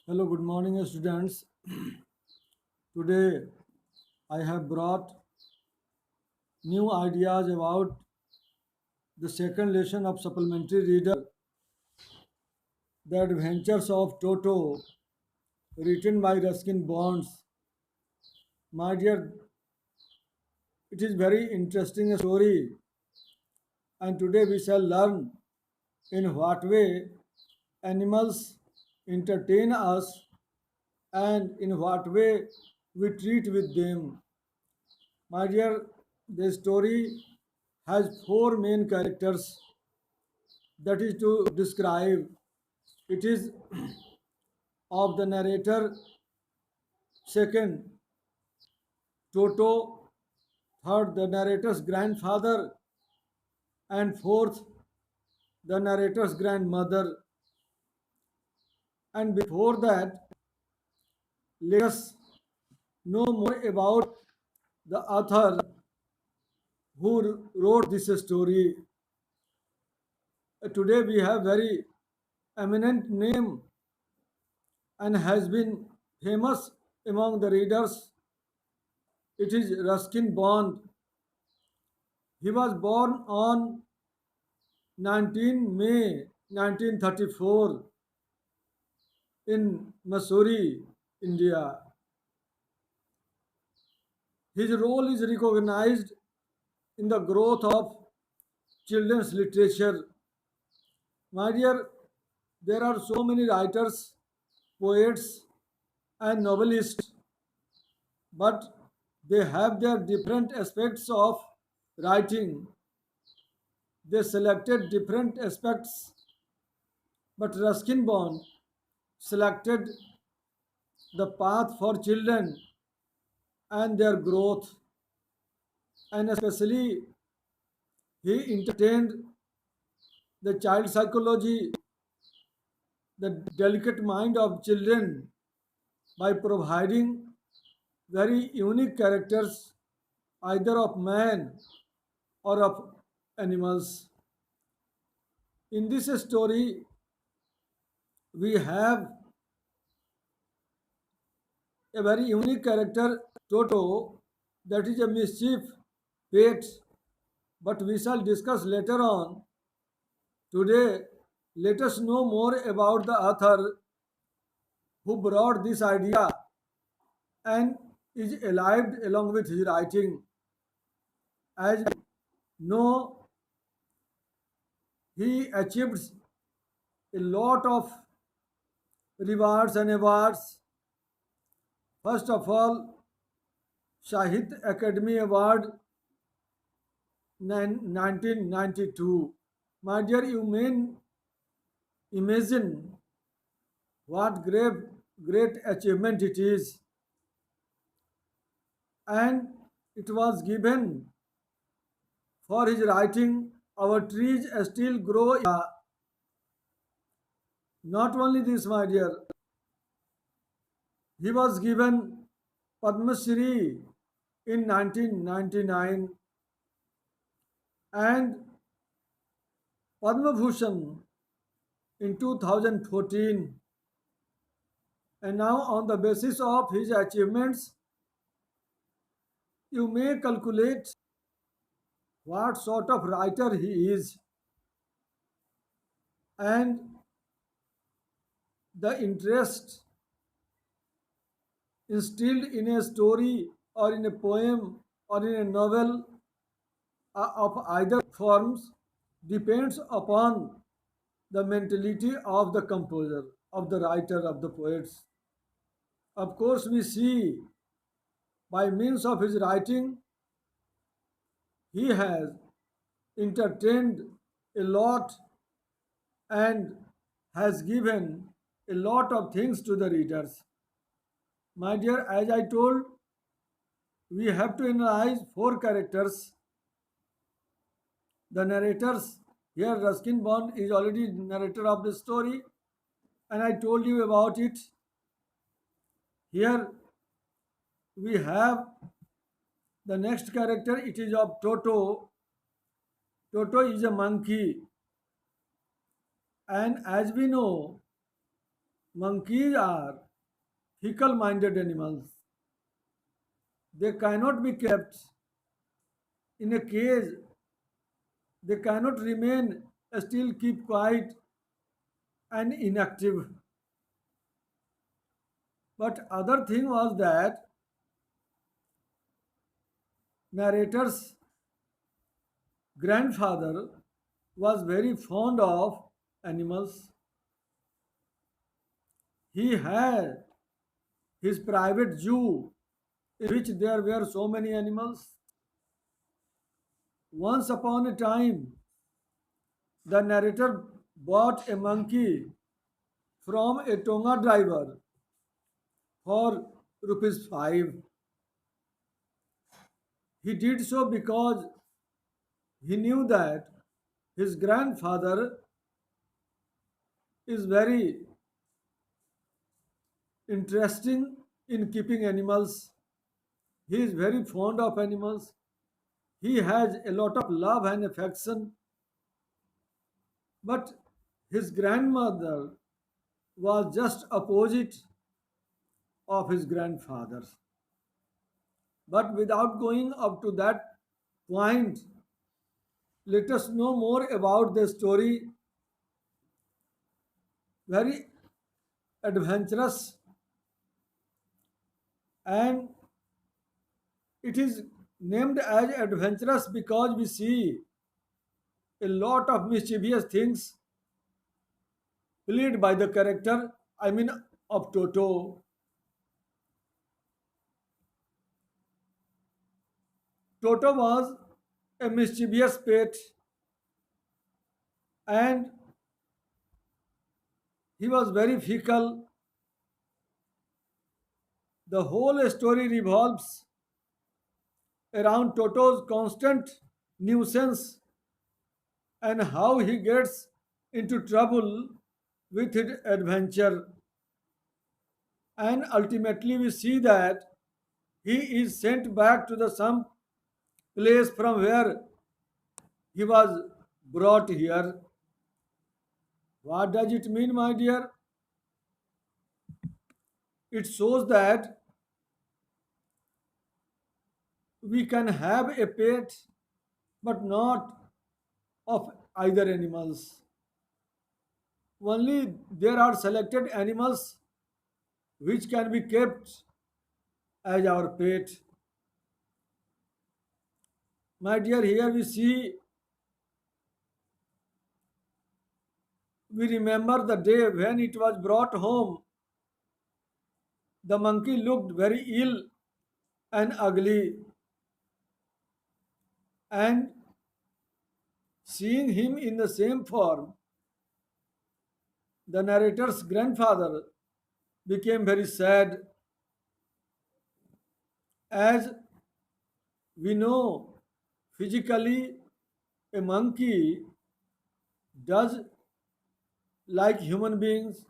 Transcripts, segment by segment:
Hello, good morning, students. Today I have brought new ideas about the second lesson of supplementary reader, The Adventures of Toto, written by Ruskin Bonds. My dear, it is very interesting story, and today we shall learn in what way animals entertain us and in what way we treat with them. My dear, the story has four main characters that is to describe. It is of the narrator, second, Toto, third, the narrator's grandfather, and fourth, the narrator's grandmother. And before that, let us know more about the author who wrote this story. Today we have very eminent name and has been famous among the readers. It is Ruskin Bond. He was born on 19 May 1934 in Missouri, India. His role is recognized in the growth of children's literature. My dear, there are so many writers, poets, and novelists, but they have their different aspects of writing. They selected different aspects, but Ruskin Bond selected the path for children and their growth, and especially he entertained the child psychology, the delicate mind of children by providing very unique characters either of man or of animals. In this story, we have a very unique character, Toto, that is a mischief pet, but we shall discuss later on. Today, let us know more about the author who brought this idea and is alive along with his writing. As we know, he achieved a lot of rewards and awards. First of all, Sahitya Academy Award 1992. My dear, you may imagine what great achievement it is, and it was given for his writing. Our trees still grow. Not only this, my dear, he was given Padma Shri in 1999 and Padma Bhushan in 2014. And now, on the basis of his achievements, you may calculate what sort of writer he is and the interest instilled in a story or in a poem or in a novel of either forms depends upon the mentality of the composer, of the writer, of the poets. Of course, we see by means of his writing, he has entertained a lot and has given a lot of things to the readers. My dear, as I told, we have to analyze four characters. The narrators, here Ruskin Bond is already narrator of the story, and I told you about it. Here we have the next character, it is of Toto. Toto is a monkey, and as we know, Monkeys are fickle minded animals. They cannot be kept in a cage. They cannot remain still, keep quiet and inactive. But other thing was that narrator's grandfather was very fond of animals. He had his private zoo in which there were so many animals. Once upon a time, the narrator bought a monkey from a Tonga driver for rupees 5. He did so because he knew that his grandfather is very interesting in keeping animals. He is very fond of animals. He has a lot of love and affection. But his grandmother was just opposite of his grandfather. But without going up to that point, let us know more about the story. Very adventurous, and it is named as adventurous because we see a lot of mischievous things played by the character, I mean, of Toto. Toto was a mischievous pet, and he was very fickle. The whole story revolves around Toto's constant nuisance and how he gets into trouble with his adventure. And ultimately, we see that he is sent back to the some place from where he was brought here. What does it mean, my dear? It shows that we can have a pet but not of either animals. Only there are selected animals which can be kept as our pet. My dear, here we see, we remember the day when it was brought home. The monkey looked very ill and ugly, and seeing him in the same form, the narrator's grandfather became very sad. As we know, physically, a monkey does like human beings,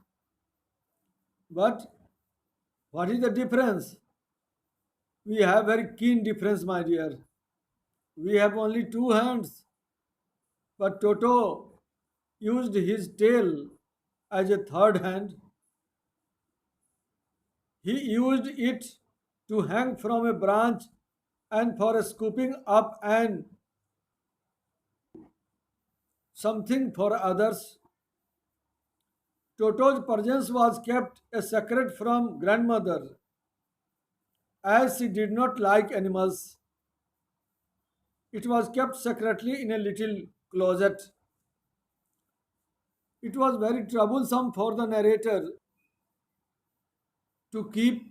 but what is the difference? We have very keen difference, my dear. We have only two hands, but Toto used his tail as a third hand. He used it to hang from a branch and for scooping up and something for others. Toto's presence was kept a secret from grandmother as she did not like animals. It was kept secretly in a little closet. It was very troublesome for the narrator to keep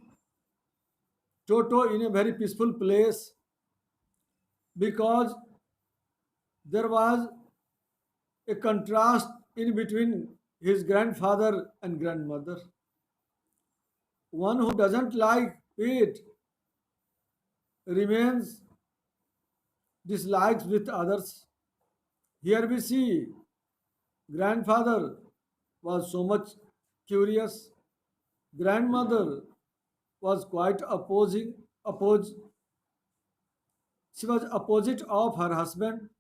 Toto in a very peaceful place because there was a contrast in between his grandfather and grandmother. One who doesn't like it remains dislikes with others. Here we see grandfather was so much curious. Grandmother was quite opposed. She was opposite of her husband.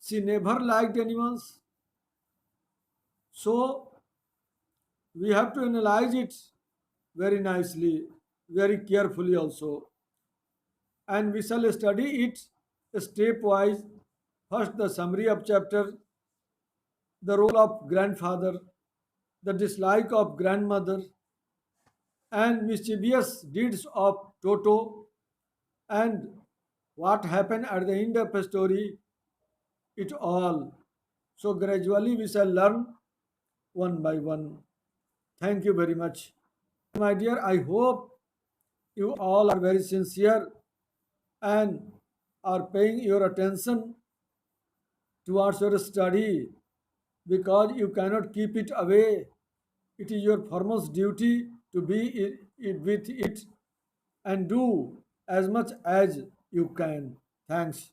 She never liked animals. So We have to analyze it very nicely, very carefully also, and we shall study it stepwise. First, the summary of chapter, the role of grandfather, the dislike of grandmother, and mischievous deeds of Toto, and what happened at the end of the story, it all. So, gradually, we shall learn one by one. Thank you very much. My dear, I hope you all are very sincere and are paying your attention towards your study because you cannot keep it away. It is your foremost duty to be with it and do as much as you can. Thanks.